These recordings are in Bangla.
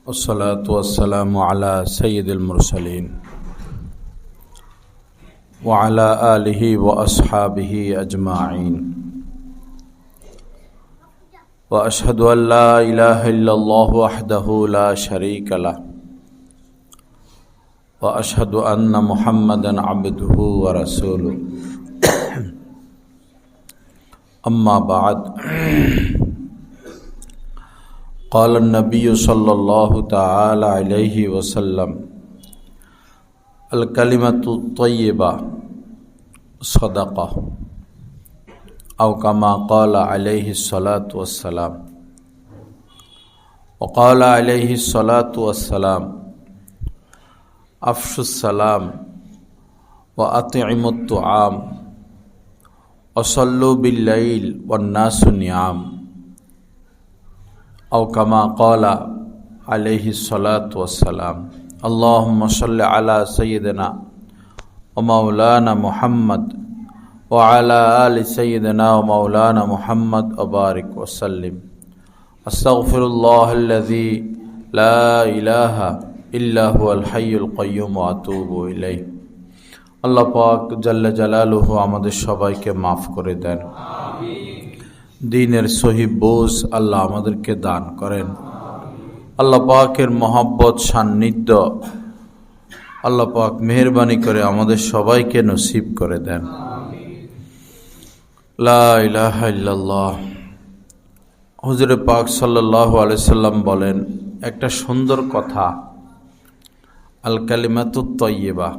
والصلاة والسلام على سيد المرسلين وعلى آله وأصحابه أجمعين وأشهد أن لا إله إلا الله وحده لا شريك له وأشهد أن محمدا عبده ورسوله أما بعد قال النبي صلى الله تعالى عليه وسلم الكلمة الطيبة صدقة أو كما قال عليه الصلاة والسلام وقال عليه الصلاة والسلام أفشوا السلام وأطعموا الطعام وصلوا بالليل والناس نيام أو كما قال عليه الصلاة والسلام اللهم صل على سيدنا ومولانا محمد وعلى آل سيدنا ومولانا محمد وبارك وسلم أستغفر الله الذي لا إله إلا هو الحي القيوم وأتوب إليه আল্লাহ পাক জাল্লা জালালুহু আমাদের সবাইকে মাফ করে দেন। দ্বীনের সহি বোঝ আল্লাহ আমাদেরকে দান করেন। আল্লাহ পাকের মহব্বত সান্নিধ্য আল্লাহ পাক মেহেরবানি করে আমাদের সবাইকে নসিব করে দেন। লা ইলাহা ইল্লাল্লাহ। হুজুর পাক সাল্লাল্লাহু আলাইহি সাল্লাম বলেন, একটা সুন্দর কথা, আল কালিমাতুত তাইয়্যিবা,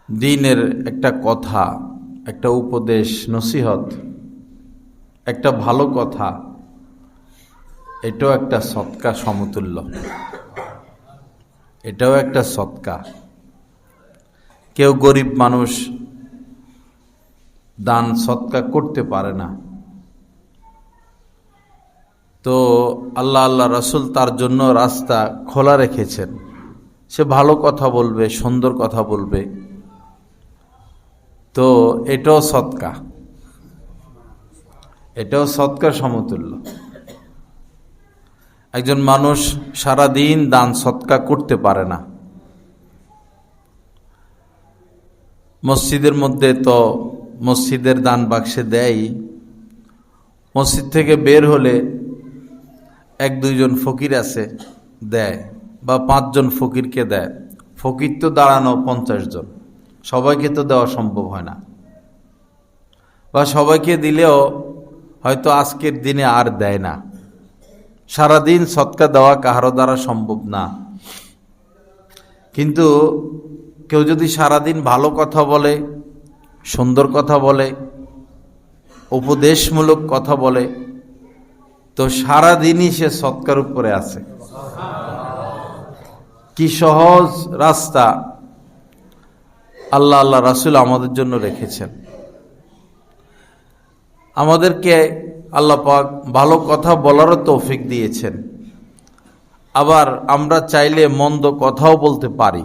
দ্বীনের একটা কথা, একটা উপদেশ, নসিহত, একটা ভালো কথা, এটাও একটা সদকা সমতুল্য, এটাও একটা সদকা। কেউ গরিব মানুষ দান সদকা করতে পারে না, তো আল্লাহ রাসূল তার জন্য রাস্তা খোলা রেখেছেন। সে ভালো কথা বলবে, সুন্দর কথা বলবে, তো এটাও সদকা, এটাও সদকার সমতুল্য। একজন মানুষ সারা দিন দান সদকা করতে পারে না। মসজিদের মধ্যে তো মসজিদের দান বাক্সে দেয়, মসজিদ থেকে বের হলে এক দুইজন ফকির আছে দেয়, বা 5 জন ফকিরকে দেয়। ফকির তো দাঁড়ানো 50 জন, সবাইকে তো দেওয়া সম্ভব হয় না, বা সবাইকে দিলেও হয়তো আজকের দিনে আর দেয় না। সারাদিন সদকা দেওয়া কাহারো দ্বারা সম্ভব না। কিন্তু কেউ যদি সারাদিন ভালো কথা বলে, সুন্দর কথা বলে, উপদেশমূলক কথা বলে, তো সারাদিনই সে সদকার উপরে আছে। কি সহজ রাস্তা আল্লাহ রাসূল আমাদের জন্য রেখেছেন। আমাদেরকে আল্লাহ পাক ভালো কথা বলারও তৌফিক দিয়েছেন। আবার আমরা চাইলে মন্দ কথাও বলতে পারি।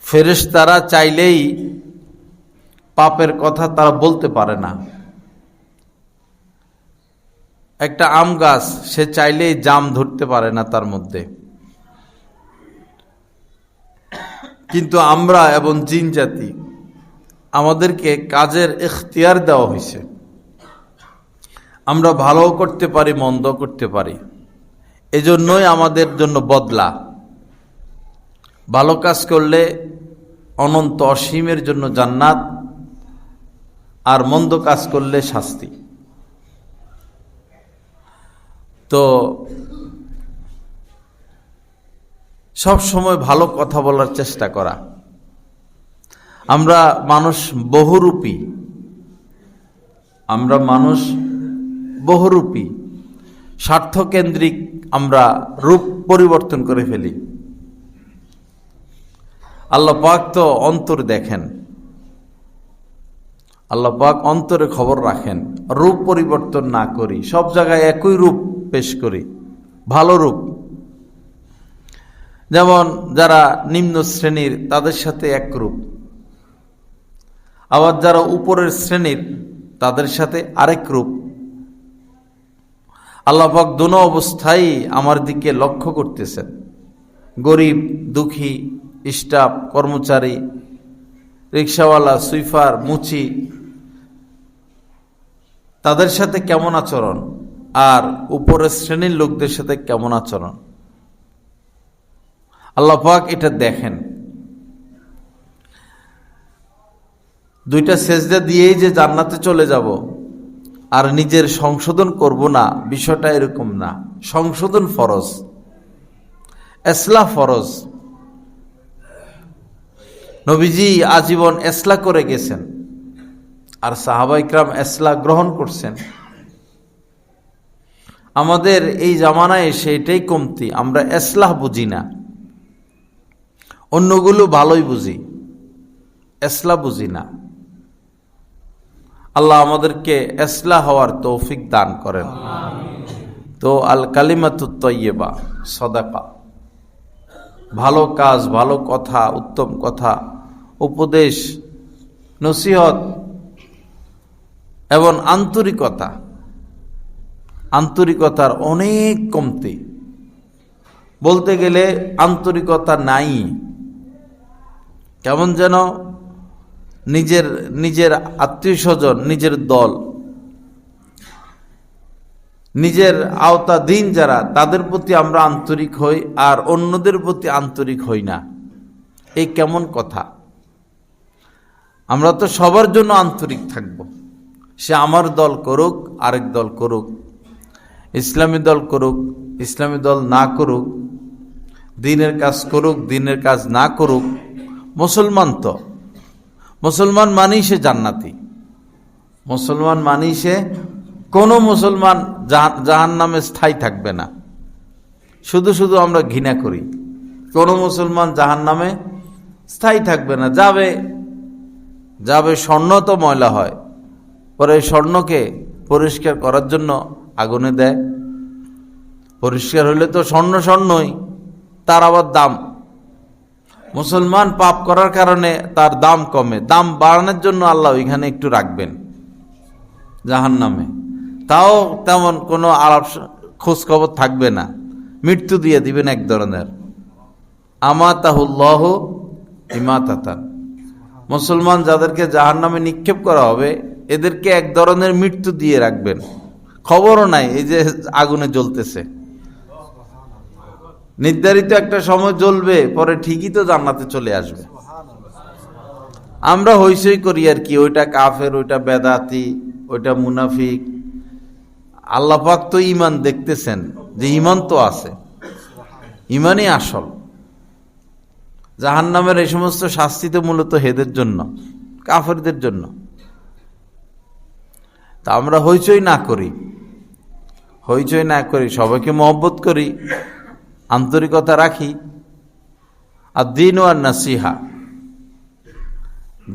ফেরেশতারা চাইলেই পাপের কথা তারা বলতে পারে না। একটা আম গাছ, সে চাইলেই জাম ধরতে পারে না তার মধ্যে, কিন্তু আমরা এবং জিন জাতি, আমাদেরকে কাজের ইখতিয়ার দেওয়া হয়েছে। আমরা ভালো করতে পারি, মন্দ করতে পারি। এজন্যই আমাদের জন্য বদলা। ভালো কাজ করলে অনন্ত অসীমের জন্য জান্নাত, আর মন্দ কাজ করলে শাস্তি। তো সব সময় ভালো কথা বলার চেষ্টা করা। আমরা মানুষ বহুরূপী, আমরা মানুষ বহুরূপী, স্বার্থকেন্দ্রিক। আমরা রূপ পরিবর্তন করে ফেলি। আল্লাহ পাক তো অন্তর দেখেন, আল্লাহ পাক অন্তরে খবর রাখেন। রূপ পরিবর্তন না করি, সব জায়গায় একই রূপ পেশ করি, ভালো রূপ। যেমন যারা নিম্ন শ্রেণীর তাদের সাথে এক রূপ, আবার যারা উপরের শ্রেণীর তাদের সাথে আরেক রূপ। আল্লাহ পাক দোনো অবস্থায় আমার দিকে লক্ষ্য করতেছেন। গরিব, দুঃখী, স্টাফ, কর্মচারী, রিক্সাওয়ালা, সুইফার, মুচি, তাদের সাথে কেমন আচরণ, আর উপরের শ্রেণীর লোকদের সাথে কেমন আচরণ, আল্লাহ পাক এটা দেখেন। দুইটা সেজদা দিয়েই যে জান্নাতে চলে যাব আর নিজের সংশোধন করব না, বিষয়টা এরকম না। সংশোধন ফরজ, ইসলাহ ফরজ। নবীজি আজীবন ইসলাহ করে গেছেন আর সাহাবা ইকরাম ইসলাহ গ্রহণ করছেন। আমাদের এই জামানায় সেটাই কমতি, আমরা ইসলাহ বুঝি না। অন্যগুলো ভালোই বুঝি, ইসলাহ বুঝি না। আল্লাহ আমাদেরকে ইসলাহ হওয়ার তৌফিক দান করেন। তো আল কালিমাতুত তাইয়্যিবা সাদাকা, ভালো কাজ, ভালো কথা, উত্তম কথা, উপদেশ, নসিহত এবং আন্তরিকতা, আন্তরিকতার অনেক কমতি। বলতে গেলে আন্তরিকতা নাই, কেমন যেন নিজের আত্মীয় স্বজন, নিজের দল, নিজের আওতাধীন যারা, তাদের প্রতি আমরা আন্তরিক হই আর অন্যদের প্রতি আন্তরিক হই না। এই কেমন কথা? আমরা তো সবার জন্য আন্তরিক থাকব। সে আমার দল করুক, আরেক দল করুক, ইসলামী দল করুক, ইসলামী দল না করুক, দ্বীনের কাজ করুক, দ্বীনের কাজ না করুক, মুসলমান তো। মুসলমান মানেই সে জান্নাতি। মুসলমান মানেই সে, কোনো মুসলমান জাহান্নামে স্থায়ী থাকবে না। শুধু শুধু আমরা ঘৃণা করি, কোনো মুসলমান জাহান্নামে স্থায়ী থাকবে না। যাবে যাবে, স্বর্ণ তো ময়লা হয়, পরে স্বর্ণকে পরিষ্কার করার জন্য আগুনে দেয়। পরিষ্কার হইলে তো স্বর্ণ স্বর্ণই, তার আবার দাম। মুসলমান পাপ করার কারণে তার দাম কমে, দাম বাড়ানোর জন্য আল্লাহ ওইখানে একটু রাখবেন জাহান্নামে। তাও তেমন কোনো আলাপ খোঁজ খবর থাকবে না, মৃত্যু দিয়ে দিবেন এক ধরনের। আমাতাহুল্লাহ ইমাতাতান। মুসলমান যাদেরকে জাহান্নামে নিক্ষেপ করা হবে, এদেরকে এক ধরনের মৃত্যু দিয়ে রাখবেন, খবরও নাই এই যে আগুনে জ্বলতেছে। নির্ধারিত একটা সময় জ্বলবে, পরে ঠিকই তো জান্নাতে চলে আসবে। আমরা হইচই করি আর কি, ওইটা কাফের, ওইটা বেদাতি, ওইটা মুনাফিক। আল্লাহ পাক তো ঈমান দেখতেছেন যে ঈমান তো আছে, ঈমানই আসল। জাহান্নামের এই সমস্ত শাস্তি তো মূলত হেদের জন্য, কাফেরদের জন্য। তা আমরা হইচই না করি, হইচই না করি, সবাইকে মহব্বত করি, আন্তরিকতা রাখি। আর দিন ও নাসিহা,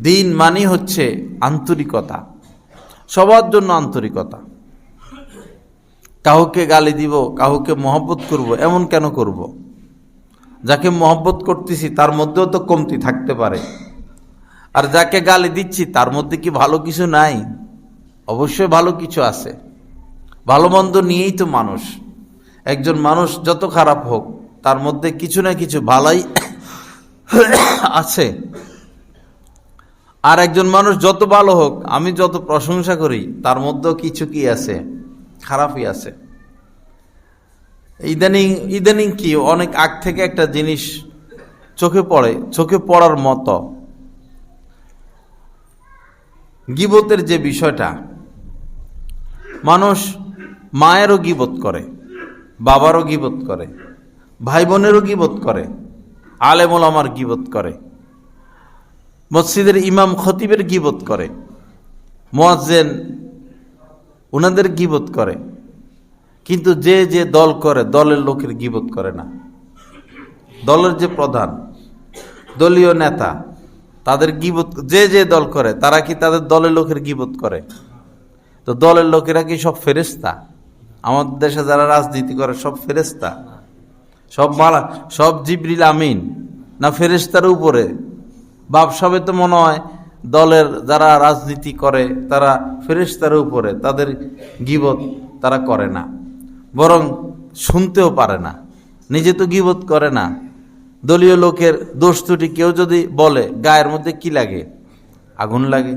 দিন মানে হচ্ছে আন্তরিকতা, সবার জন্য আন্তরিকতা। কাউকে গালি দিব, কাউকে মহব্বত করব, এমন কেন করব? যাকে মহব্বত করতেছি তার মধ্যেও তো কমতি থাকতে পারে, আর যাকে গালি দিচ্ছি তার মধ্যে কি ভালো কিছু নাই? অবশ্যই ভালো কিছু আছে। ভালো মন্দ নিয়েই তো মানুষ। একজন মানুষ যত খারাপ হোক, তার মধ্যে কিছু না কিছু ভালোই আছে। আর একজন মানুষ যত ভালো হোক, আমি যত প্রশংসা করি, তার মধ্যেও কিছু কি আছে? খারাপই আছে। ইদানিং কি অনেক আগ থেকে একটা জিনিস চোখে পড়ে, চোখে পড়ার মতো। গীবতের যে বিষয়টা, মানুষ মায়েরও গীবত করে, বাবারও গীবত করে, ভাই বোনেরও গীবত করে, আলেম ওলামার গীবত করে, মসজিদের ইমাম খতিবের গীবত করে, মুয়াজ্জিন ওনাদের গীবত করে। কিন্তু যে যে দল করে, দলের লোকের গীবত করে না। দলের যে প্রধান, দলীয় নেতা, তাদের গীবত, যে যে দল করে, তারা কি তাদের দলের লোকের গীবত করে? তো দলের লোকেরা কি সব ফেরেশতা? আমাদের দেশে যারা রাজনীতি করে সব ফেরেশতা? সব জিবরিল আমিন না ফেরেশতার উপরে? বাপসাবে তো মনে হয় দলের যারা রাজনীতি করে তারা ফেরেশতার উপরে, তাদের গীবত তারা করে না। বরং শুনতেও পারে না, নিজে তো গীবত করে না। দলীয় লোকের দোষ ত্রুটি কেউ যদি বলে, গায়ের মধ্যে কি লাগে? আগুন লাগে,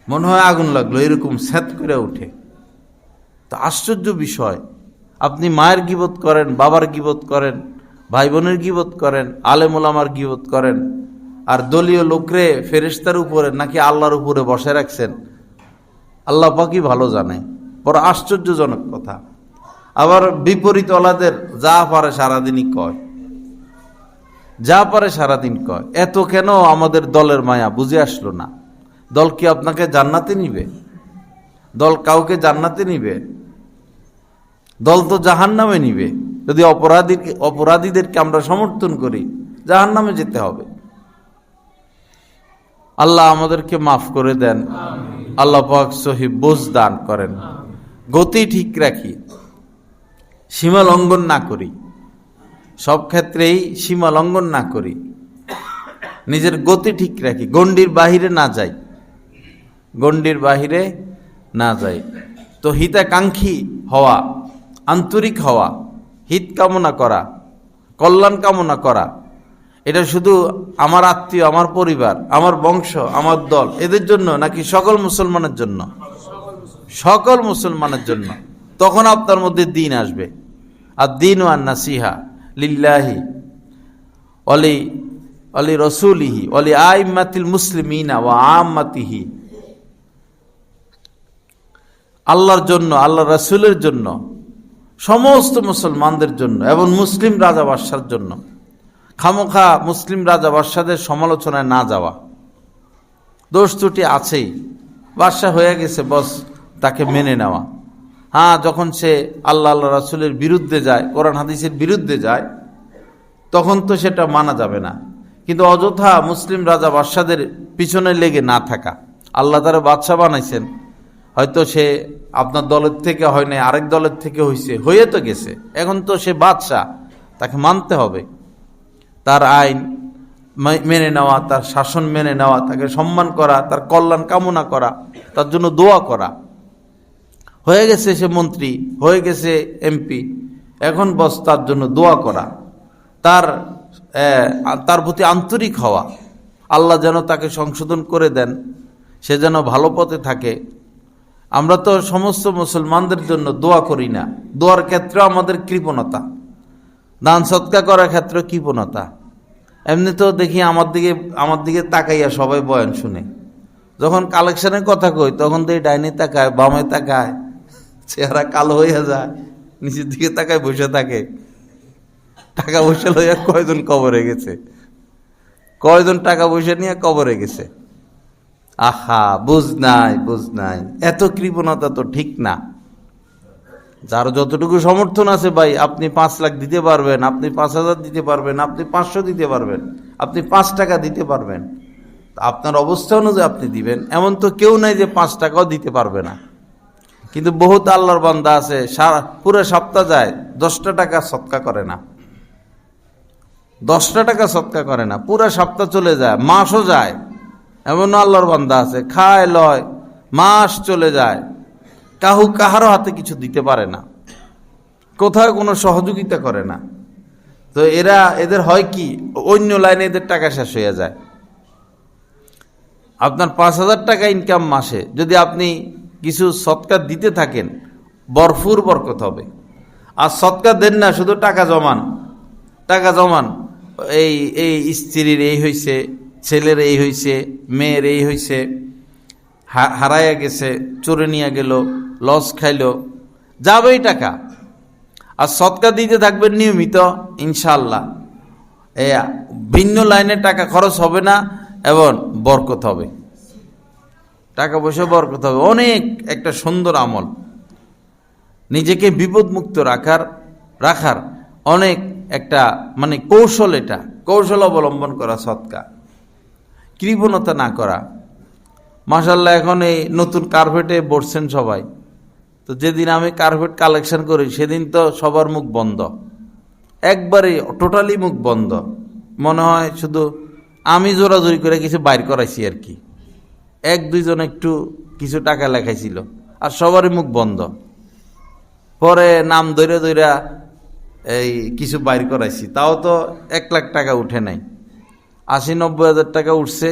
মনে হয় আগুন লাগলো, এরকম স্যাত করে উঠে। তো আশ্চর্য বিষয়, আপনি মায়ের গীবত করেন, বাবার গীবত করেন, ভাই বোনের গীবত করেন, আলেম ওলামার গীবত করেন, আর দলীয় লোকরে ফেরেশতার উপরে নাকি আল্লাহর উপরে বসে রাখছেন। আল্লাহ পাকই ভালো জানে, বড় আশ্চর্যজনক কথা। আবার বিপরীত ওলাদের যা পারে সারাদিনই কয়, যা পারে সারাদিন কয়। এত কেন আমাদের দলের মায়া বুঝে আসলো না? দল কি আপনাকে জান্নাতে নিবে? দল কাউকে জান্নাতে নিবে? দল তো জাহান্নামে নিবে। যদি অপরাধীদেরকে আমরা সমর্থন করি, জাহান্নামে যেতে হবে। আল্লাহ আমাদেরকে মাফ করে দেন। আল্লাহ পাক সহি বুঝ দান করেন। গতি ঠিক রাখি, সীমা লঙ্ঘন না করি, সব ক্ষেত্রেই সীমা লঙ্ঘন না করি, নিজের গতি ঠিক রাখি, গণ্ডির বাহিরে না যাই, গণ্ডির বাহিরে না যাই। তো হিতাকাঙ্ক্ষী হওয়া, আন্তরিক হওয়া, হিত কামনা করা, কল্যাণ কামনা করা, এটা শুধু আমার আত্মীয়, আমার পরিবার, আমার বংশ, আমার দল, এদের জন্য নাকি সকল মুসলমানের জন্য? সকল মুসলমানের জন্য। তখন আপনার মধ্যে দ্বীন আসবে। আর দ্বীন ওয়ান নাসিহা লিল্লাহি অলি রসুলিহি অলি আইম্মাতিল মুসলিমিনা ওয়া আম্মাতিহি। আল্লাহর জন্য, আল্লাহ রাসূলের জন্য, সমস্ত মুসলমানদের জন্য এবং মুসলিম রাজা বাদশার জন্য। খামোখা মুসলিম রাজা বাদশাদের সমালোচনায় না যাওয়া। দোষ ত্রুটি আছেই, বাদশা হয়ে গেছে, বস তাকে মেনে নেওয়া। হ্যাঁ, যখন সে আল্লাহ রাসূলের বিরুদ্ধে যায়, কোরআন হাদিসের বিরুদ্ধে যায়, তখন তো সেটা মানা যাবে না। কিন্তু অযথা মুসলিম রাজা বাদশাদের পিছনে লেগে না থাকা। আল্লাহ তারা বাদশা বানাইছেন, হয়তো সে আপনার দলের থেকে হয় নাই, আরেক দলের থেকে হয়েছে, হয়ে তো গেছে, এখন তো সে বাদশা, তাকে মানতে হবে। তার আইন মেনে নেওয়া, তার শাসন মেনে নেওয়া, তাকে সম্মান করা, তার কল্যাণ কামনা করা, তার জন্য দোয়া করা। হয়ে গেছে সে মন্ত্রী, হয়ে গেছে এমপি, এখন বস তার জন্য দোয়া করা, তার প্রতি আন্তরিক হওয়া, আল্লাহ যেন তাকে সংশোধন করে দেন, সে যেন ভালো পথে থাকে। আমরা তো সমস্ত মুসলমানদের জন্য দোয়া করি না। দোয়ার ক্ষেত্রে আমাদের কৃপণতা, দান সৎকার করার ক্ষেত্রে কৃপণতা। এমনি তো দেখি আমার দিকে তাকাইয়া সবাই বয়ান শুনে, যখন কালেকশনের কথা কই তখন তো এই ডাইনে তাকায়, বামে তাকায়, চেহারা কালো হইয়া যায়, নিচের দিকে তাকায় বসে থাকে। টাকা পয়সা লইয়া কয়জন কবরে গেছে, কয়জন টাকা পয়সা নিয়ে কবরে গেছে। আহা, বুঝ নাই, এত কৃপণতা তো ঠিক না। যার যতটুকু সমর্থন আছে, ভাই, আপনি 5 লাখ দিতে পারবেন, আপনি 5,000 দিতে পারবেন, আপনি 500 দিতে পারবেন, আপনি 5 টাকা দিতে পারবেন, আপনার অবস্থা অনুযায়ী আপনি দিবেন। এমন তো কেউ নাই যে 5 টাকাও দিতে পারবে না। কিন্তু বহুত আল্লাহর বান্দা আছে, পুরো সপ্তাহ যায় 10টা টাকা সদকা করে না, 10টা টাকা সদকা করে না, পুরো সপ্তাহ চলে যায়, মাসও যায়। এমন আল্লাহর বান্দা আছে, খায় লয়, মাস চলে যায়, কাহারও হাতে কিছু দিতে পারে না, কোথাও কোনো সহযোগিতা করে না। তো এদের হয় কি, অন্য লাইনে এদের টাকা শেষ হয়ে যায়। আপনার 5,000 টাকা ইনকাম মাসে, যদি আপনি কিছু সৎকার দিতে থাকেন, ভরপুর বরকত হবে। আর সৎকার দেন না, শুধু টাকা জমান, এই স্ত্রীর এই হয়েছে, ছেলের এই হয়েছে, মেয়ের এই হয়েছে, হারাইয়া গেছে, চোরে নিয়ে গেল, লস খাইলো, যাবেই টাকা। আর সৎকার দিতে থাকবেন নিয়মিত, ইনশাআল্লাহ ভিন্ন লাইনে টাকা খরচ হবে না এবং বরকত হবে, টাকা পয়সা বরকত হবে। অনেক একটা সুন্দর আমল, নিজেকে বিপদমুক্ত রাখার অনেক একটা কৌশল, এটা কৌশল অবলম্বন করা, সৎকা, কৃপণতা না করা। মাশাআল্লাহ, এখন এই নতুন কার্পেটে বসছেন সবাই, তো যেদিন আমি কার্পেট কালেকশন করি সেদিন তো সবার মুখ বন্ধ, একবারে টোটালি মুখ বন্ধ। মনে হয় শুধু আমি জোরাজোরি করে কিছু বাইর করাইছি আর কি, 1-2 জন একটু কিছু টাকা লেখাইছিল, আর সবারই মুখ বন্ধ। পরে নাম ধরে ধইরা এই কিছু বাইর করাইছি, তাও তো 1,00,000 টাকা উঠে নাই। 80-90 হাজার টাকা উঠছে,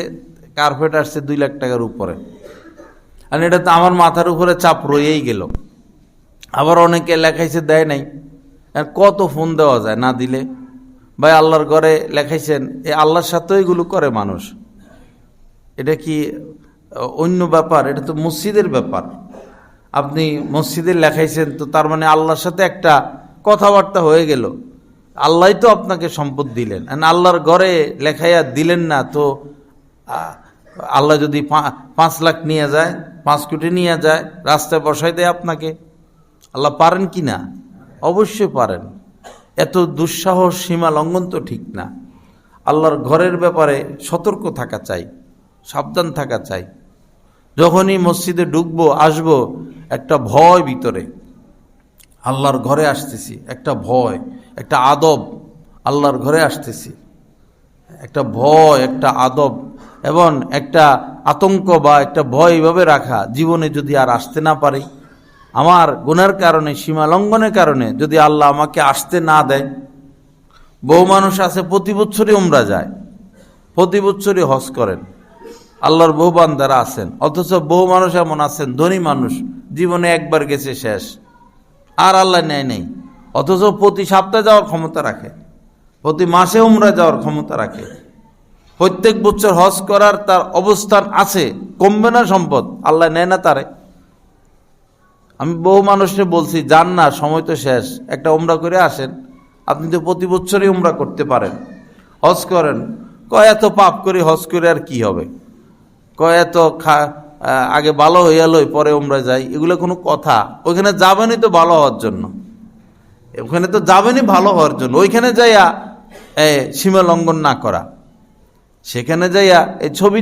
কার্পেট আসছে 2 লাখ টাকার উপরে। আর এটা তো আমার মাথার উপরে চাপ রয়েই গেল। আবার অনেকে লেখাইছে দেয় নাই। আর কত ফোন দেওয়া যায় না দিলে? ভাই আল্লাহর ঘরে লেখাইছেন, এই আল্লাহর সাথে এগুলো করে মানুষ। এটা কি অন্য ব্যাপার? এটা তো মসজিদের ব্যাপার। আপনি মসজিদে লেখাইছেন, তো তার মানে আল্লাহর সাথে একটা কথাবার্তা হয়ে গেল। আল্লাহই তো আপনাকে সম্পদ দিলেন, আল্লাহর ঘরে লেখাইয়া দিলেন না তো আল্লাহ যদি 5 লাখ নিয়ে যায়, 5 কোটি নিয়ে যায়, রাস্তায় বসাই দেয় আপনাকে, আল্লাহ পারেন কি না? অবশ্যই পারেন। এত দুঃসাহস, সীমা লঙ্ঘন তো ঠিক না। আল্লাহর ঘরের ব্যাপারে সতর্ক থাকা চাই, সাবধান থাকা চাই। যখনই মসজিদে ঢুকবো আসবো একটা ভয় ভিতরে, আল্লাহর ঘরে আসতেছি, একটা ভয়, একটা আদব, আল্লাহর ঘরে আসতেছি, একটা ভয়, একটা আদব এবং একটা আতঙ্ক বা একটা ভয় এইভাবে রাখা। জীবনে যদি আর আসতে না পারি, আমার গুনার কারণে, সীমা লঙ্ঘনের কারণে যদি আল্লাহ আমাকে আসতে না দেয়। বহু মানুষ আছে প্রতি বছরই উমরা যায়, প্রতি বছরই হজ করেন, আল্লাহর বহু বান্দারা আছেন। অথচ বহু মানুষ এমন আছেন, ধনী মানুষ, জীবনে একবার গেছে শেষ, আর আল্লাহ নেয় নেই। অথচ প্রতি সপ্তাহে যাওয়ার ক্ষমতা রাখে, প্রতি মাসে উমরা যাওয়ার ক্ষমতা রাখে, প্রত্যেক বছর হজ করার তার অবস্থান আছে। কমবে না সম্পদ? আল্লাহ নেয় না তারে? আমি বহু মানুষকে বলছি, যান না, সময় তো শেষ, একটা উমরা করে আসেন, আপনি তো প্রতি বছরই উমরা করতে পারেন, হজ করেন। কয় এত পাপ করে হজ করে আর কি হবে? কয় এত আগে ভালো হইয়া লই পরে উমরা যাই, এগুলো কোনো কথা? ওইখানে যাবেনই তো ভালো হওয়ার জন্য, ওখানে তো যাবেনই ভালো হওয়ার জন্য। ওইখানে যাইয়া সীমা লঙ্ঘন না করা, সেখানে যাইয়া এই ছবি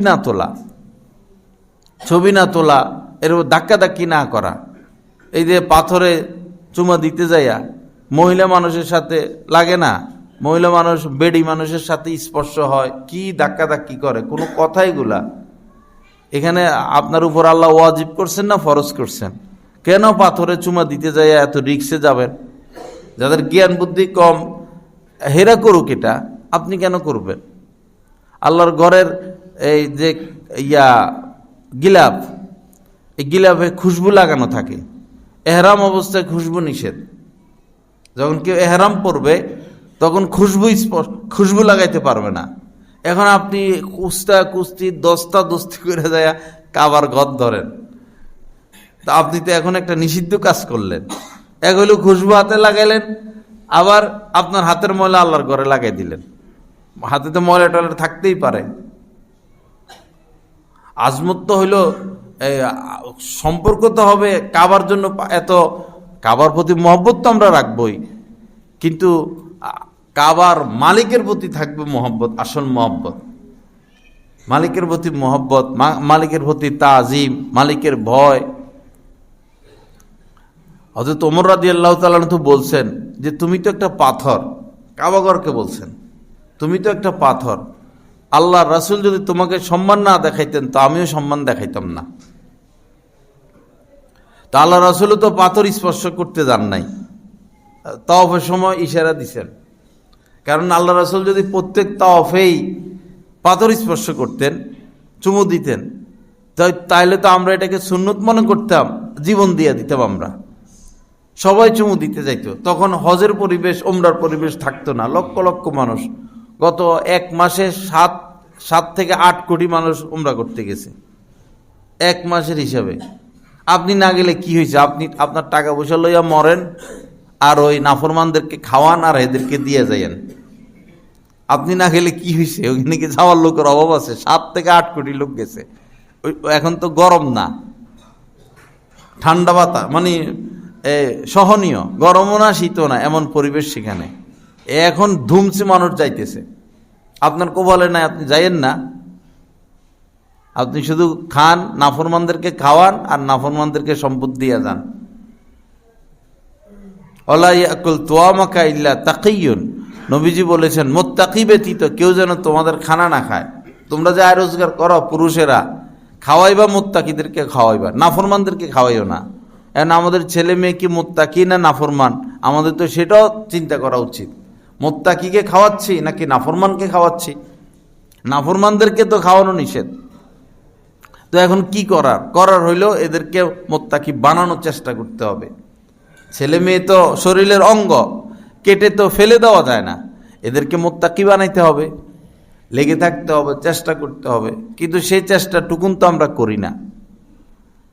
না তোলা, এর ধাক্কাধাক্কি না করা, এই যে পাথরে চুমা দিতে যাইয়া মহিলা মানুষের সাথে লাগে না, মহিলা মানুষ বেডি মানুষের সাথে স্পর্শ হয়, কি ধাক্কাধাক্কি করে, কোনো কথা এগুলা? এখানে আপনার উপর আল্লাহ ওয়াজিব করছেন না ফরজ করছেন? কেন পাথরে চুমা দিতে যাইয়া এত রিক্সে যাবেন? যাদের জ্ঞান বুদ্ধি কম হেরা করুক, এটা আপনি কেন করবেন? আল্লাহর ঘরের এই যে গিলাফ, এই গিলাফে খুশবু লাগানো থাকে। এহরাম অবস্থায় খুশবু নিষেধ। যখন কেউ এহরাম পরবে তখন খুশবু লাগাইতে পারবে না। এখন আপনি কুস্তি দস্তি করে যায় কাবার ঘর ধরেন, তা আপনি তো এখন একটা নিষিদ্ধ কাজ করলেন। এক হইল খুশবু হাতে লাগাইলেন, আবার আপনার হাতের ময়লা আল্লাহর ঘরে লাগাই দিলেন। হাতে তো ময়লা টয়লা থাকতেই পারে। আজমত তো হইল সম্পর্ক তো হবে কাবার জন্য, এত কাবার প্রতি মহব্বত তো আমরা রাখবই, কিন্তু কাবার মালিকের প্রতি থাকবে মহব্বত, আসল মহব্বত, মালিকের প্রতি মহব্বত, মালিকের প্রতি তাজিম, মালিকের ভয়। হযরত ওমর রাদিয়াল্লাহু তাআলা তো বলছেন যে তুমি তো একটা পাথর, কাবাগরকে বলছেন তুমি তো একটা পাথর, আল্লাহ রাসূল যদি তোমাকে সম্মান না দেখাইতেন তো আমিও সম্মান দেখাইতাম না। তা আল্লাহ রাসূলও তো পাথর স্পর্শ করতে যান নাই, তাওয়াফের সময় ইশারা দিছেন। কারণ আল্লাহ রাসূল যদি প্রত্যেক তাওয়াফেই পাথর স্পর্শ করতেন, চুমু দিতেন, তাইলে তো আমরা এটাকে সুন্নত মনে করতাম, জীবন দিয়ে দিতাম আমরা, সবাই চুমু দিতে যাইতো। তখন হজের পরিবেশ, উমরার পরিবেশ থাকতো না। লক্ষ লক্ষ মানুষ, গত এক মাসে 7 থেকে 8 কোটি মানুষ উমরা করতে গেছে এক মাসের হিসাবে। আপনি না গেলে কি হয়েছে? আপনি আপনার টাকা পয়সা লইয়া মরেন, আর ওই নাফরমানদেরকে খাওয়ান আর এদেরকে দিয়ে যাইয়েন। আপনি না গেলে কি হয়েছে? ওইখানে কি যাওয়ার লোকের অভাব আছে? 7 থেকে 8 কোটি লোক গেছে। এখন তো গরম না, ঠান্ডা বাতা, মানে সহনীয়, গরমও না শীতও না, এমন পরিবেশ সেখানে। এখন ধুমছে মানুষ যাইতেছে। আপনার কপালে নাই, আপনি যাইয়েন না। আপনি শুধু খান, নাফরমানদেরকে খাওয়ান আর নাফরমানদেরকে সম্পদ দিয়ে যান। ওয়ালা ইয়াকুল তুয়ামাকা ইল্লা তাকিয়ুন, নবীজি বলেছেন মুত্তাকি ব্যতীত কেউ যেন তোমাদের খানা না খায়। তোমরা যে আয় রোজগার করো পুরুষেরা, খাওয়াইবা মুত্তাকিদেরকে খাওয়াইবা, নাফরমানদেরকে খাওয়াইও না। এখন আমাদের ছেলে মেয়ে কি মুত্তাকি না নাফরমান, আমাদের তো সেটাও চিন্তা করা উচিত। মুত্তাকিকে খাওয়াচ্ছি নাকি নাফরমানকে খাওয়াচ্ছি? নাফরমানদেরকে তো খাওয়ানো নিষেধ। তো এখন কি করার হইল এদেরকে মুত্তাকি বানানোর চেষ্টা করতে হবে। ছেলে মেয়ে তো শরীরের অঙ্গ, কেটে তো ফেলে দেওয়া যায় না, এদেরকে মুত্তাকি বানাইতে হবে, লেগে থাকতে হবে, চেষ্টা করতে হবে। কিন্তু সেই চেষ্টাটুকুন তো আমরা করি না,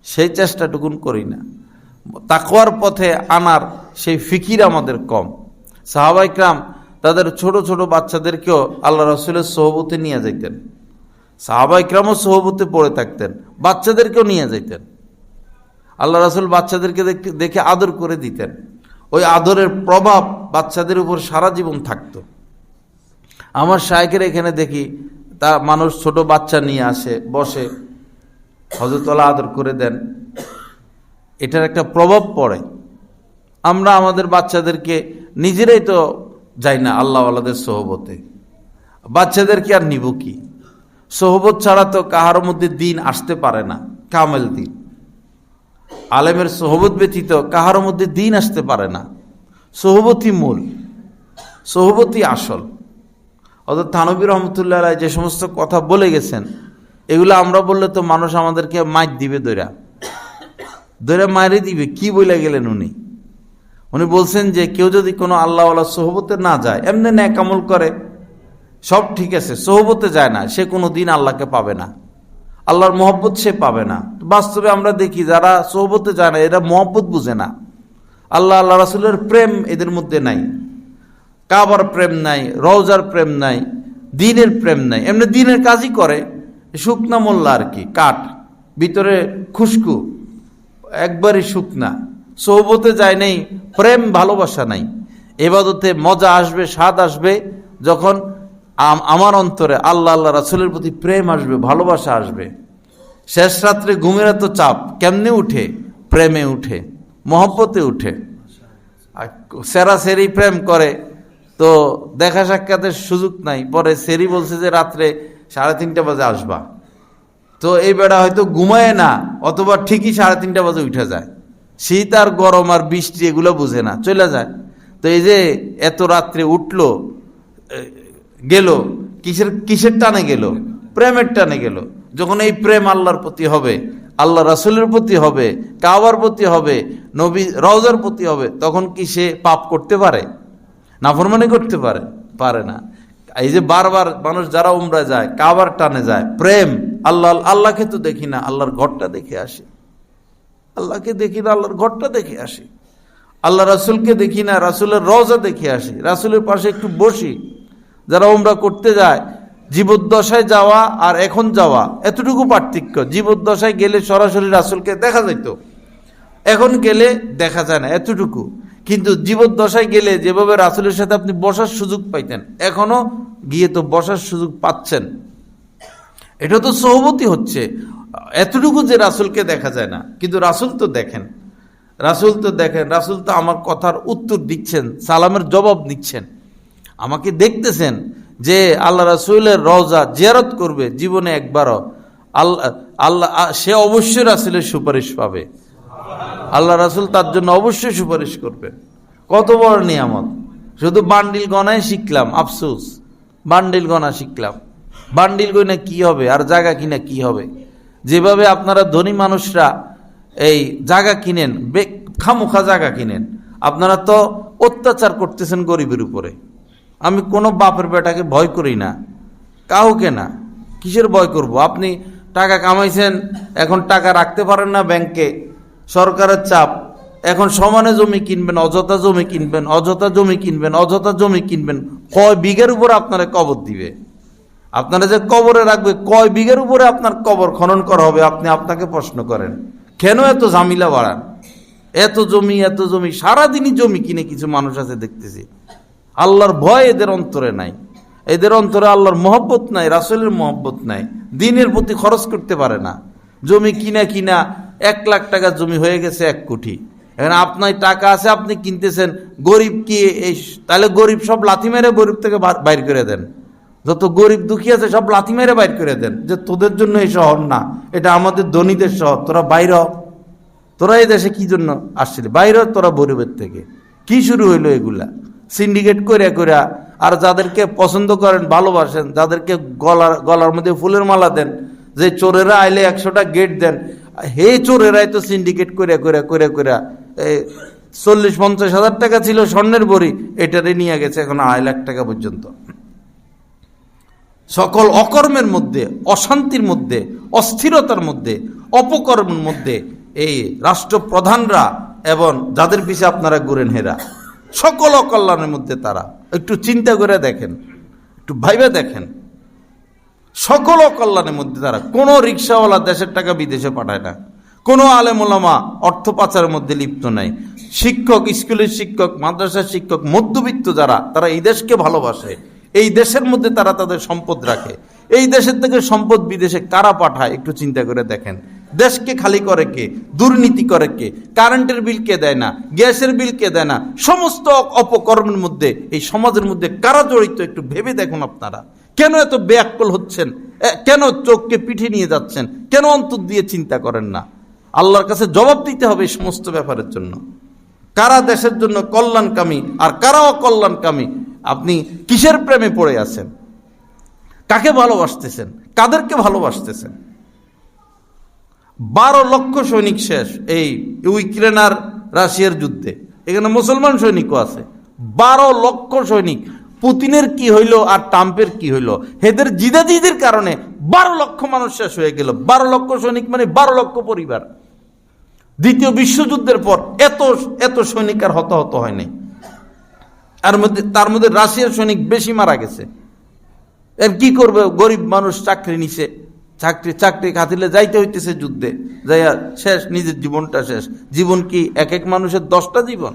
সেই চেষ্টাটুকুন করি না। তাকওয়ার পথে আনার সেই ফিকির আমাদের কম। সাহাবা ইকরাম তাদের ছোট ছোট বাচ্চাদেরকেও আল্লাহ রাসূলের সোহবতে নিয়ে যাইতেন। সাহাবা ইকরামও সোহবতে পড়ে থাকতেন, বাচ্চাদেরকেও নিয়ে যাইতেন। আল্লাহ রাসূল বাচ্চাদেরকে দেখে আদর করে দিতেন। ওই আদরের প্রভাব বাচ্চাদের উপর সারা জীবন থাকতো। আমার শায়েখের এখানে দেখি তা মানুষ ছোট বাচ্চা নিয়ে আসে, বসে, হযরতুল্লাহ আদর করে দেন, এটার একটা প্রভাব পড়ে। আমরা আমাদের বাচ্চাদেরকে নিজেরাই তো যাই না আল্লাহওয়ালাদের সোহবতে, বাচ্চাদেরকে আর নিব কি? সোহবত ছাড়া তো কাহার মধ্যে দিন আসতে পারে না, কামেল দিন। আলেমের সোহবত ব্যতীত কাহার মধ্যে দিন আসতে পারে না। সোহবতই মূল, সোহবতই আসল। অর্থাৎ থানবী রহমতুল্লাহ আলাইহি যে সমস্ত কথা বলে গেছেন, এগুলো আমরা বললে তো মানুষ আমাদেরকে মাইর দিবে, দৈরা মাইরে দিবে। কি বলে গেলেন উনি বলছেন যে কেউ যদি কোনো আল্লাহওয়ালা সোহবতে না যায়, এমনি ন্যাক আমল করে, সব ঠিক আছে, সোহবতে যায় না, সে কোনো দিন আল্লাহকে পাবে না, আল্লাহর মহব্বত সে পাবে না। বাস্তবে আমরা দেখি যারা সোহবতে যায় না এরা মহব্বত বুঝে না, আল্লাহ রাসূলের প্রেম এদের মধ্যে নাই, কাবার প্রেম নাই, রওজার প্রেম নাই, দিনের প্রেম নাই। এমনি দিনের কাজই করে, শুকনা মোল্লা আর কি, কাঠ, ভিতরে খুশকু, একবারই শুকনা। সোহবতে যায় নাই, প্রেম ভালোবাসা নাই। ইবাদতে মজা আসবে, স্বাদ আসবে যখন আমার অন্তরে আল্লাহ রাসূলের প্রতি প্রেম আসবে, ভালোবাসা আসবে। শেষ রাত্রে ঘুমের এত চাপ কেমনে উঠে? প্রেমে উঠে, মহব্বতে উঠে। সেরা সেরি প্রেম করে তো দেখা সাক্ষাতের সুযোগ নাই, পরে সেরি বলছে যে রাত্রে 3:30 বাজে আসবা, তো এই বেড়া হয়তো ঘুমায় না, অথবা ঠিকই 3:30 বাজে উঠে যায়। শীত আর গরম আর বৃষ্টি এগুলো বুঝে না, চলে যায়। তো এই যে এত রাত্রে উঠলো, গেল কিসের টানে গেল? প্রেমের টানে গেল। যখন এই প্রেম আল্লাহর প্রতি হবে, আল্লাহ রাসূলের প্রতি হবে, কাবার প্রতি হবে, নবী রওজার প্রতি হবে, তখন কি সে পাপ করতে পারে? নাফরমানি করতে পারে না। এই যে বারবার মানুষ যারা উমরা যায়, কাবার টানে যায়, প্রেম। আল্লাহকে তো দেখি না, আল্লাহর ঘরটা দেখে আসি। আল্লাহকে দেখি না, আল্লাহর ঘরটা দেখে আসি। আল্লাহ রাসূলকে দেখি না, রাসূলের রওজা দেখে আসি, রাসূলের পাশে একটু বসি। যারা উমরা করতে যায়, জীবদ্দশায় যাওয়া আর এখন যাওয়া এতটুকু পার্থক্য। জীবদ্দশায় গেলে সরাসরি রাসূলকে দেখা যেত, এখন গেলে দেখা যায় না, এতটুকু। কিন্তু জীবদ্দশায় গেলে যেভাবে রাসূলের সাথে আপনি বসার সুযোগ পাইতেন, এখনো গিয়ে তো বসার সুযোগ পাচ্ছেন। এটা তো সোহবতই হচ্ছে। এতটুকু যে রাসূলকে দেখা যায় না, কিন্তু রাসূল তো দেখেন, রাসূল তো আমার কথার উত্তর দিচ্ছেন, সালামের জবাব নিচ্ছেন, আমাকে দেখতেছেন যে আল্লাহ রাসূলের রওজা জিয়ারত করবে জীবনে একবারও, আল্লাহ সে অবশ্যই রাসূলের সুপারিশ পাবে। আল্লাহ রাসূল তার জন্য অবশ্যই সুপারিশ করবে। কত বড় নিয়ামত! শুধু বান্ডিল গণায় শিখলাম, আফসোস, বান্ডিল গণা শিখলাম। বান্ডিল গয়না কি হবে, আর জায়গা কিনা কি হবে? যেভাবে আপনারা ধনী মানুষরা এই জায়গা কিনেন, খামোখা জায়গা কিনেন, আপনারা তো অত্যাচার করতেছেন গরিবের উপরে। আমি কোনো বাপের বেটাকে ভয় করি না, কাউকে না। কিসের ভয় করব? আপনি টাকা কামাইছেন, এখন টাকা রাখতে পারেন না ব্যাংকে, সরকারের চাপ, এখন সমানে জমি কিনবেন, অযথা জমি কিনবেন, অযথা জমি কিনবেন। কয় বিঘের উপরে আপনারা কবর দিবে? আপনারা যে কবরে রাখবে, কয় বিঘের উপরে আপনার কবর খনন করা হবে? আপনি আপনাকে প্রশ্ন করেন, কেন এত ঝামেলা বাড়ান? এত জমি, সারাদিনই জমি কিনে কিছু মানুষ আছে দেখতেছি। আল্লাহর ভয় এদের অন্তরে নাই, এদের অন্তরে আল্লাহর মহব্বত নাই, রাসূলের মহব্বত নাই, দিনের প্রতি খরচ করতে পারে না। জমি কিনা 1 লাখ টাকা জমি হয়ে গেছে 1 কোটি। এখন আপনার টাকা আছে, আপনি কিনতেছেন, গরিব কি এই? তাহলে গরিব সব লাথি মেরে গরিব থেকে বাইর করে দেন। যত গরিব দুঃখী আছে সব লাথি মেরে বাইর করে দেন, যে তোদের জন্য এই শহর না, এটা আমাদের ধনীদের শহর, তোরা বাইর হ। তোরা এই দেশে কি জন্য আসছিলি? বাইরে তোরা গরিবের থেকে। কি শুরু হইলো এগুলা? সিন্ডিকেট করে করে, আর যাদেরকে পছন্দ করেন, ভালোবাসেন, যাদেরকে গলার মধ্যে ফুলের মালা দেন, যে চোরেরা আইলে 100টা গেট দেন, হে চোরেরাই তো সিন্ডিকেট করে করে করে করে 40-50 হাজার টাকা ছিল স্বর্ণের বড়ি, এটারে নিয়ে গেছে এখন 2.5 লাখ টাকা পর্যন্ত। সকল অকর্মের মধ্যে, অশান্তির মধ্যে, অস্থিরতার মধ্যে, অপকর্মের মধ্যে এই রাষ্ট্রপ্রধানরা এবং যাদের পিছিয়ে আপনারা ঘুরেন হেরা, সকল অকল্যাণের মধ্যে তারা। একটু চিন্তা করে দেখেন, একটু ভাইবে দেখেন, সকল অকল্যাণের মধ্যে তারা। কোনো রিক্সাওয়ালা দেশের টাকা বিদেশে পাঠায় না, কোনো আলেম ওলামা অর্থ পাচারের মধ্যে লিপ্ত নাই, শিক্ষক, স্কুলের শিক্ষক, মাদ্রাসার শিক্ষক, মধ্যবিত্ত যারা, তারা এই দেশকে ভালোবাসে, এই দেশের মধ্যে তারা তাদের সম্পদ রাখে। এই দেশের থেকে সম্পদ বিদেশে কারা পাঠায় একটু চিন্তা করে দেখেন। দেশকে খালি করে কে? দুর্নীতি করে কে? কারেন্টের বিল কে দেয় না? গ্যাসের বিল কে দেয় না? সমস্ত অপকর্মের মধ্যে এই সমাজের মধ্যে কারা জড়িত একটু ভেবে দেখুন আপনারা। কেন এত বেয়াক্কল হচ্ছেন? কেন চোখকে পিঠে নিয়ে যাচ্ছেন? কেন অন্তর দিয়ে চিন্তা করেন না? আল্লাহর কাছে জবাব দিতে হবে এই সমস্ত ব্যাপারের জন্য। কারা দেশের জন্য কল্যাণকামী আর কারা অকল্যাণকামী? আপনি কিসের প্রেমে পড়ে আছেন? কাকে ভালোবাসতেছেন? কাদেরকে ভালোবাসতেছেন? 12 লক্ষ সৈনিক শেষ এই ইউক্রেন আর রাশিয়ার যুদ্ধে। এখানে মুসলমান সৈনিকও আছে। 12 লক্ষ সৈনিক। পুতিনের কি হইল আর ট্রাম্পের কি হইল? হেদের জিদাজিদের কারণে 12 লক্ষ মানুষ শেষ হয়ে গেল। 12 লক্ষ সৈনিক মানে 12 লক্ষ পরিবার। দ্বিতীয় বিশ্বযুদ্ধের পর এত সৈনিক আর হতাহত হয়নি। তার মধ্যে রাশিয়ার সৈনিক বেশি মারা গেছে। এর কি করবে? গরিব মানুষ চাকরি নিছে, চাকরি খাতিলে যাইতে হইতেছে যুদ্ধে, যাইয়া শেষ, নিজের জীবনটা শেষ। জীবন কি এক এক মানুষের 10টা জীবন?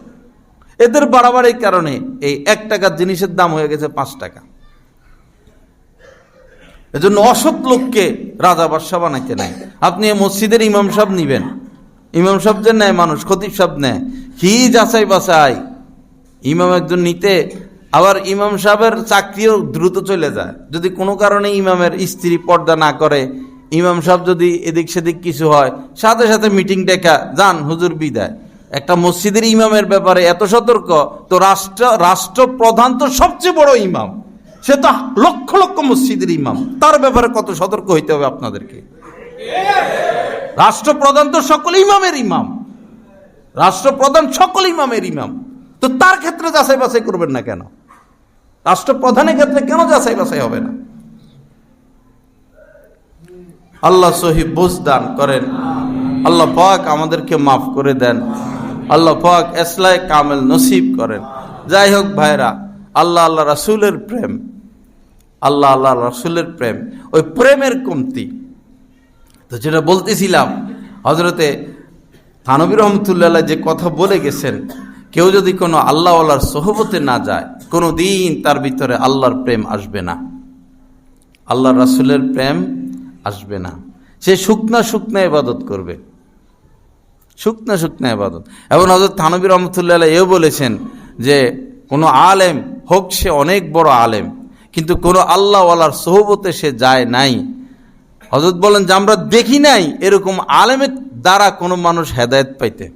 এদের বাড়াবাড়ির কারণে এই 1 টাকার জিনিসের দাম হয়ে গেছে 5 টাকা। এজন্য অসৎ লোককে রাজা বাদশা বানাইতে নাই। আপনি মসজিদের ইমাম সাহেব নিবেন, ইমাম সাহেব যে নেয় মানুষ, খতিব সাহেব নেয়, কি যাচাই বাছাই। ইমাম একজন নিতে, আবার ইমাম সাহেবের চাকরিও দ্রুত চলে যায় যদি কোনো কারণে ইমামের স্ত্রী পর্দা না করে। ইমাম সাহেব যদি এদিক সেদিক কিছু হয়, সাথে সাথে মিটিং ডেকা, যান হুজুর বিদায়। একটা মসজিদের ইমামের ব্যাপারে এত সতর্ক, তো রাষ্ট্রপ্রধান তো সবচেয়ে বড় ইমাম, সে তো লক্ষ লক্ষ মসজিদের ইমাম, তার ব্যাপারে কত সতর্ক হইতে হবে আপনাদেরকে। রাষ্ট্রপ্রধান তো সকল ইমামের ইমাম, রাষ্ট্রপ্রধান সকল ইমামের ইমাম, তো তার ক্ষেত্রে যাচাই বাছাই করবেন না কেন? রাষ্ট্রপ্রধানের ক্ষেত্রে কেন যাচাই বাছাই হবে না? আল্লাহ সহি বুঝ দান করেন। আল্লাহ পাক আমাদেরকে মাফ করে দেন। আল্লাহ পাক ইসলাহ কামেল নসিব করেন। যাই হোক ভাইরা, আল্লাহ রাসূলের প্রেম, আল্লাহ রাসূলের প্রেম, ওই প্রেমের কমতি। তো যেটা বলতেছিলাম, হযরতে থানবী রহমতুল্লাহ যে কথা বলে গেছেন, কেউ যদি কোনো আল্লাহওয়ালার সোহবতে না যায়, কোনো দিন তার ভিতরে আল্লাহর প্রেম আসবে না, আল্লাহ রাসূলের প্রেম আসবে না। সে শুকনা শুকনা ইবাদত করবে, শুকনা শুকনা ইবাদত। এবং হযরত থানবী রহমতুল্লাহ এও বলেছেন যে কোনো আলেম হোক, সে অনেক বড় আলেম, কিন্তু কোনো আল্লাহওয়ালার সোহবতে সে যায় নাই। হযরত বলেন যে আমরা দেখি নাই এরকম আলেমের দ্বারা কোনো মানুষ হেদায়েত পাইতে।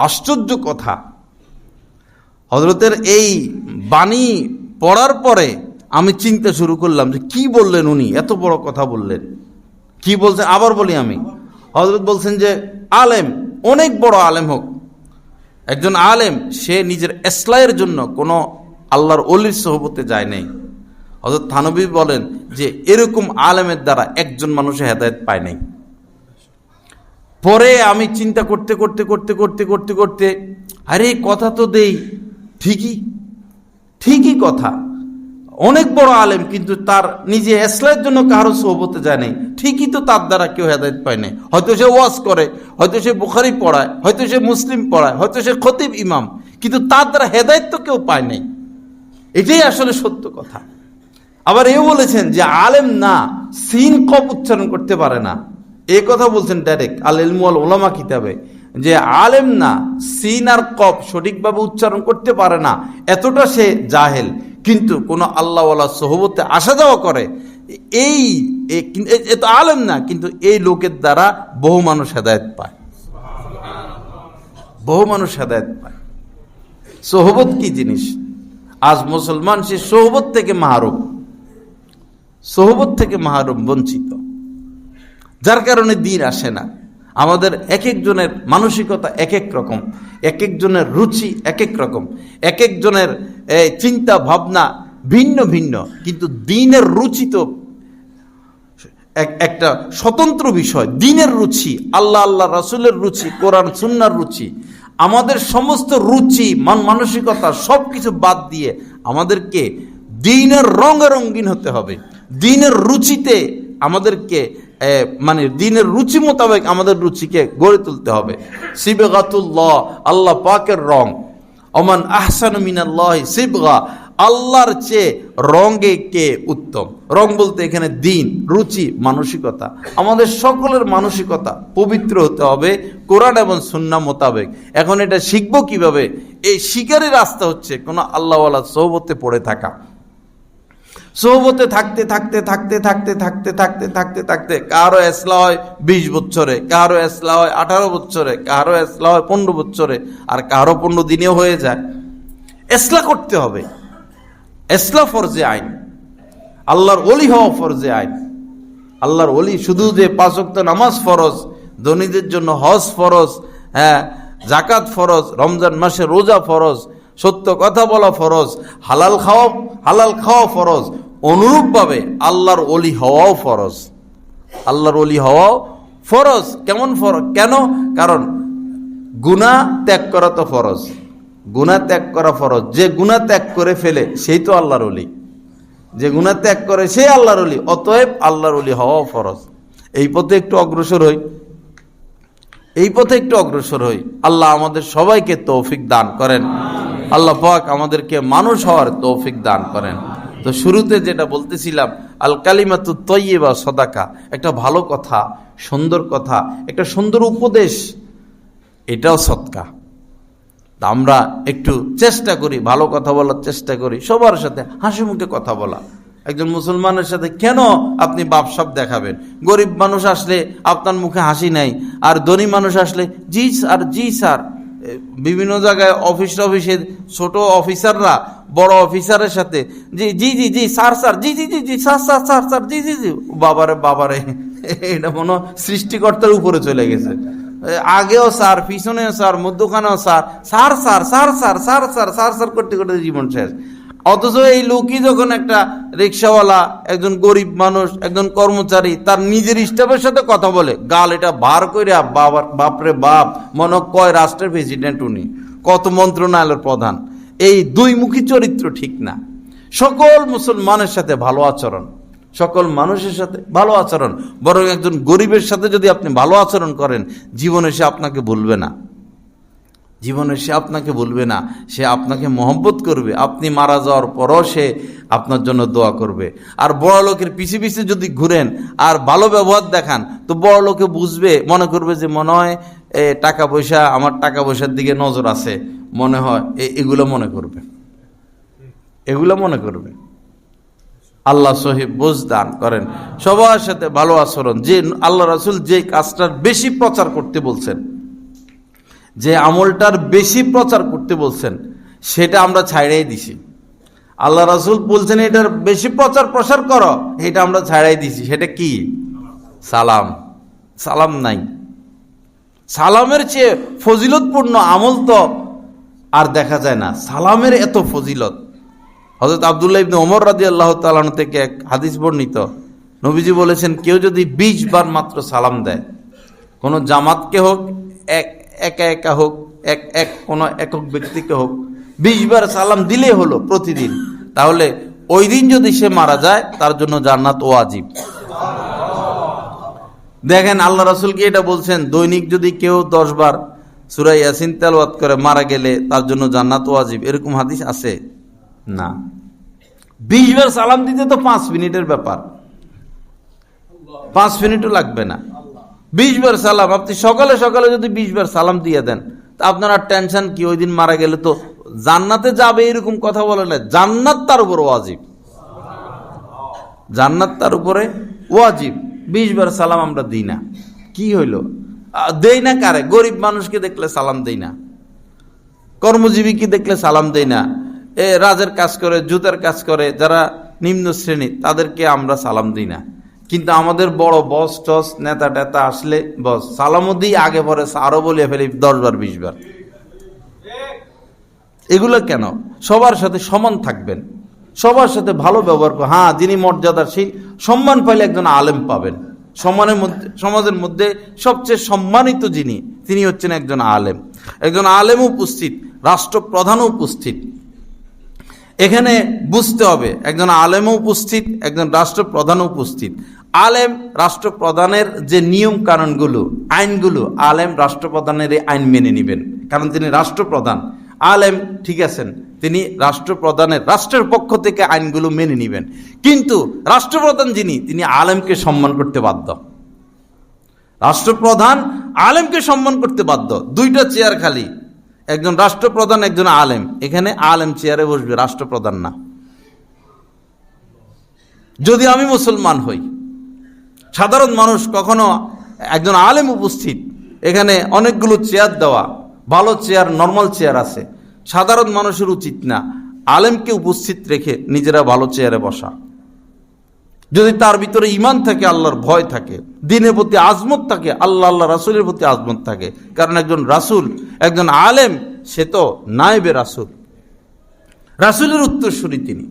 আশ্চর্য কথা। হযরতের এই বাণী পড়ার পরে আমি চিন্তা শুরু করলাম যে কি বললেন উনি, এত বড় কথা বললেন। কি বলছেন আবার বলি আমি। হযরত বলছেন যে আলেম, অনেক বড় আলেম হোক, একজন আলেম সে নিজের ইসলাহের জন্য কোনো আল্লাহর ওলির সোহবতে যায় নাই। হযরত থানবী বলেন যে এরকম আলেমের দ্বারা একজন মানুষের হেদায়েত পায় নাই। পরে আমি চিন্তা করতে করতে করতে করতে করতে করতে আরে কথা তো দেই, ঠিকই কথা, অনেক বড় আলেম কিন্তু তার নিজে ইসলামের জন্য কারো সোহবতে যায় নাই, ঠিকই তো তার দ্বারা কেউ হেদায়েত পায় নাই। হয়তো সে ওয়াজ করে, হয়তো সে বুখারী পড়ায়, হয়তো সে মুসলিম পড়ায়, হয়তো সে খতিব ইমাম, কিন্তু তার দ্বারা হেদায়েত তো কেউ পায় নাই। এটাই আসলে সত্য কথা। আবার এও বলেছেন যে আলেম না সিন কফ উচ্চারণ করতে পারে না, এই কথা বলছেন ডাইরেক্ট আল ইলমু ওয়াল উলামা কিতাবে, যে আলেম না সিন আর কফ সঠিকভাবে উচ্চারণ করতে পারে না, এতটা সে জাহেল, কিন্তু কোন আল্লাহওয়ালা সোহবতে আসা যাওয়া করে, এই তো আলেম না, কিন্তু এই লোকের দ্বারা বহু মানুষ হেদায়েত পায়। বহু মানুষ হেদায়েত পায়। সোহবত কি জিনিস? আজ মুসলমান সে সোহবত থেকে মাহরুম, সোহবত থেকে মাহরুম, বঞ্চিত, যার কারণে দিন আসে না। আমাদের এক একজনের মানসিকতা এক এক রকম, এক একজনের রুচি এক এক রকম, এক একজনের চিন্তা ভাবনা ভিন্ন ভিন্ন, কিন্তু দিনের রুচি তো একটা স্বতন্ত্র বিষয়। দিনের রুচি, আল্লাহ আল্লাহ রাসূলের রুচি, কোরআন সুন্নাহর রুচি। আমাদের সমস্ত রুচি মানসিকতা সব কিছু বাদ দিয়ে আমাদেরকে দিনের রঙে রঙিন হতে হবে। দিনের রুচিতে আমাদেরকে মানে দিনের রুচি মোতাবেক আমাদের রুচিকে গড়ে তুলতে হবে। সিবগাতুল্লাহ, আল্লাহ পাকের রং। ওমান আহসানু মিনাল্লাহি সিবগা, আল্লাহর চেয়ে রঙে কে উত্তম? রং বলতে এখানে দিন, রুচি, মানসিকতা। আমাদের সকলের মানসিকতা পবিত্র হতে হবে কোরআন এবং সুন্নাহ মোতাবেক। এখন এটা শিখবো কিভাবে? এই শিকারের রাস্তা হচ্ছে কোনো আল্লাহওয়ালা সোহবতে পড়ে থাকা। সোহবতে থাকতে থাকতে থাকতে থাকতে থাকতে থাকতে থাকতে থাকতে কারো ইসলাহ হয় 20 বছরে, কারো ইসলাহ হয় 18 বছরে, কারো ইসলাহ হয় 15 বছরে, আর কারো 15 দিনেও হয়ে যায়। ইসলাহ করতে হবে। ইসলাহ ফরজে আইন, আল্লাহর ওলি হওয়া ফরজে আইন। আল্লাহর ওলি শুধু যে 5 ওয়াক্ত নামাজ ফরজ, ধনীদের জন্য হজ ফরজ, যাকাত ফরজ, রমজান মাসে রোজা ফরজ, সত্য কথা বলা ফরজ, হালাল খাওয়া ফরজ, অনুরূপভাবে আল্লাহর ওলি হওয়াও ফরজ। আল্লাহর ওলি হওয়াও ফরজ। কেমন ফরজ? কেন? কারণ গুনাহ ত্যাগ করা তো ফরজ, গুনাহ ত্যাগ করা ফরজ। যে গুনাহ ত্যাগ করে ফেলে সেই তো আল্লাহর ওলি, যে গুনাহ ত্যাগ করে সে আল্লাহর ওলি। অতএব আল্লাহর ওলি হওয়াও ফরজ। এই পথে একটু অগ্রসর হই, এই পথে একটু অগ্রসর হই। আল্লাহ আমাদের সবাইকে তৌফিক দান করেন। আল্লাহ পাক আমাদেরকে মানুষ হওয়ার তৌফিক দান করেন। তো শুরুতে যেটা বলতেছিলাম, আল কালিমাতু তাইয়্যিবা সাদাকা, একটা ভালো কথা, সুন্দর কথা, একটা সুন্দর উপদেশ, এটাও সদকা। আমরা একটু চেষ্টা করি, ভালো কথা বলার চেষ্টা করি, সবার সাথে হাসি মুখে কথা বলা। একজন মুসলমানের সাথে কেন আপনি বাপসাপ দেখাবেন? গরিব মানুষ আসলে আপনার মুখে হাসি নাই, আর ধনী মানুষ আসলে জি স্যার, জি স্যার। বিভিন্ন জায়গায় অফিসে ছোট অফিসাররা বড় অফিসারের সাথে জি জি জি জি স্যার স্যার, জি জি জি জি স্যার স্যার স্যার স্যার, জি জি জি। বাবারে বাবারে, এটা মনে সৃষ্টিকর্তার উপরে চলে গেছে। আগেও স্যার, পিছনেও স্যার, মধ্যখানেও sir, sir sir sir sir sir sir sir sir করতে করতে জীবন শেষ। অথচ এই লোকই যখন একটা রিক্সাওয়ালা, একজন গরিব মানুষ, একজন কর্মচারী তার নিজের স্টাফের সাথে কথা বলে, গাল এটা বার করে বাপরে বাপ, মনে কয় রাষ্ট্রের প্রেসিডেন্ট উনি, কত মন্ত্রণালয়ের প্রধান। এই দুইমুখী চরিত্র ঠিক না। সকল মুসলমানের সাথে ভালো আচরণ, সকল মানুষের সাথে ভালো আচরণ। বরং একজন গরিবের সাথে যদি আপনি ভালো আচরণ করেন, জীবনে সে আপনাকে ভুলবে না, জীবনে সে আপনাকে ভুলবে না, সে আপনাকে মহব্বত করবে। আপনি মারা যাওয়ার পরও সে আপনার জন্য দোয়া করবে। আর বড় লোকের পিছে পিছে যদি ঘুরেন আর ভালো ব্যবহার দেখান, তো বড় লোকে বুঝবে, মনে করবে যে মনে হয় টাকা পয়সা, আমার টাকা পয়সার দিকে নজর আছে, মনে হয় এগুলো মনে করবে, এগুলো মনে করবে। আল্লাহ সহিব বুঝ দান করেন। সবার সাথে ভালো আচরণ, যে আল্লাহ রাসূল যে কাজটার বেশি প্রচার করতে বলছেন, যে আমলটার বেশি প্রচার করতে বলছেন, সেটা আমরা ছাইড়াই দিছি। আল্লাহ রাসূল বলছেন এটার বেশি প্রচার প্রসার করো, এটা আমরা ছাইড়াই দিছি। সেটা কি? সালাম। সালাম নাই। সালামের চেয়ে ফজিলতপূর্ণ আমল তো আর দেখা যায় না। সালামের এত ফজিলত। হযরত আব্দুল্লাহ ইবনে ওমর রাদিয়াল্লাহু তাআলা আনহু থেকে এক হাদিস বর্ণিত, নবীজি বলেছেন, কেউ যদি 20 বার মাত্র সালাম দেয়, কোনো জামাতকে হোক, একা একা হোক, কোনো একক ব্যক্তিকে হোক, 20 বার সালাম দিলে হলো প্রতিদিন, তাহলে ওই দিন যদি সে মারা যায় তার জন্য জান্নাত ওয়াজিব। দেখেন আল্লাহ রাসূল কি এটা বলছেন, দৈনিক যদি কেউ 10 বার সূরা ইয়াসিন তেলাওয়াত করে মারা গেলে তার জন্য জান্নাত ওয়াজিব, এরকম হাদিস আছে না। 20 বার সালাম দিতে তো 5 মিনিটের ব্যাপার, 5 মিনিটও লাগবে না। 20 বার সালাম, আপনি সকালে সকালে যদি 20 বার সালাম দিয়ে দেন, তা আপনার আর টেনশন কি? ওই দিন মারা গেলে তো জান্নাতে যাবে এরকম কথা বলে না, জান্নাত তার উপর ওয়াজিব, জান্নাত তার উপরে ওয়াজিব। 20 বার সালাম আমরা দিই না, কি হইল? দেই না কারে? গরিব মানুষকে দেখলে সালাম দেই না, কর্মজীবীকে দেখলে সালাম দেই না, রাজের কাজ করে, জুতার কাজ করে, যারা নিম্ন শ্রেণী তাদেরকে আমরা সালাম দিই না। কিন্তু আমাদের বড় বস টস নেতা টেতা আসলে বস সালামও দিই, আগে পরে আরো বলে ফেলি 10 বার 20 বার। এগুলো কেন? সবার সাথে সমান থাকবেন, সবার সাথে ভালো ব্যবহার করবেন। হ্যাঁ, যিনি মর্যাদাশীল সম্মান পাইলে একজন আলেম পাবেন। সমাজের মধ্যে সবচেয়ে সম্মানিত যিনি, তিনি হচ্ছেন একজন আলেম। একজন আলেম উপস্থিত, রাষ্ট্রপ্রধানও উপস্থিত। এখানে বুঝতে হবে একজন আলেমও উপস্থিত, একজন রাষ্ট্রপ্রধানও উপস্থিত। আলেম রাষ্ট্রপ্রধানের যে নিয়ম কানুনগুলো, আইনগুলো, আলেম রাষ্ট্রপ্রধানের এই আইন মেনে নেবেন, কারণ তিনি রাষ্ট্রপ্রধান। আলেম ঠিক আছেন, তিনি রাষ্ট্রপ্রধানের রাষ্ট্রের পক্ষ থেকে আইনগুলো মেনে নেবেন। কিন্তু রাষ্ট্রপ্রধান যিনি, তিনি আলেমকে সম্মান করতে বাধ্য। রাষ্ট্রপ্রধান আলেমকে সম্মান করতে বাধ্য। 2টা চেয়ার খালি, একজন রাষ্ট্রপ্রধান, একজন আলেম। এখানে আলেম চেয়ারে বসবে, রাষ্ট্রপ্রধান না। যদি আমি মুসলমান হই, সাধারণ মানুষ কখনো, একজন আলেম উপস্থিত, এখানে অনেকগুলো চেয়ার দেওয়া, ভালো চেয়ার, নর্মাল চেয়ার আছে। সাধারণ মানুষের উচিত না আলেমকে উপস্থিত রেখে নিজেরা ভালো চেয়ারে বসা। যদি তার ভিতরে ঈমান থাকে, আল্লাহর ভয় থাকে, দ্বীনের প্রতি আজমত থাকে, আল্লাহ রাসূলের প্রতি আজমত থাকে। কারণ একজন রাসূল, একজন আলেম, সে তো নায়েবে রাসূল, রাসূলের উত্তরসূরি। তিনি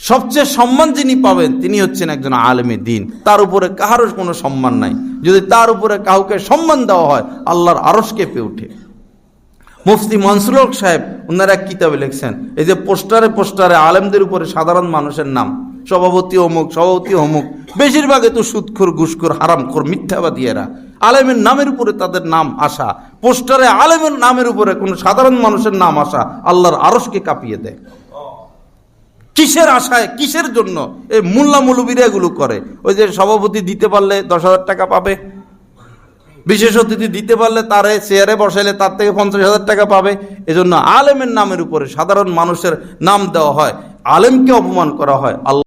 সবচেয়ে সম্মান যিনি পাবেন, তিনি হচ্ছেন একজন আলেমে দ্বীন। তার উপরে কারোর কোনো সম্মান নাই। যদি তার উপরে কাউকে সম্মান দেওয়া হয়, আল্লাহর আরশ কেঁপে ওঠে। মুফতি মনসুর হক সাহেব ওনারা এক কিতাবে লিখছেন, এই যে পোস্টারে আলেমদের উপরে সাধারণ মানুষের নাম, সভাপতি অমুক, সভাপতি অমুক, বেশিরভাগে তো সুদখোর, ঘুষখোর, হারামখোর, মিথ্যাবাদী এরা। আলেমের নামের উপরে তাদের নাম আসা, পোস্টারে আলেমের নামের উপরে কোনো সাধারণ মানুষের নাম আসা, আল্লাহর আরশকে কাঁপিয়ে দেয়। কিসের আশায়, কিসের জন্য এই মোল্লা মৌলবীরা এগুলো করে? ওই যে সভাপতি দিতে পারলে 10,000 টাকা পাবে, বিশেষ অতিথি দিতে পারলে তারে চেয়ারে বসাইলে তার থেকে 50,000 টাকা পাবে। এজন্য আলেমের নামের উপরে সাধারণ মানুষের নাম দেওয়া হয়, আলেমকে অপমান করা হয়।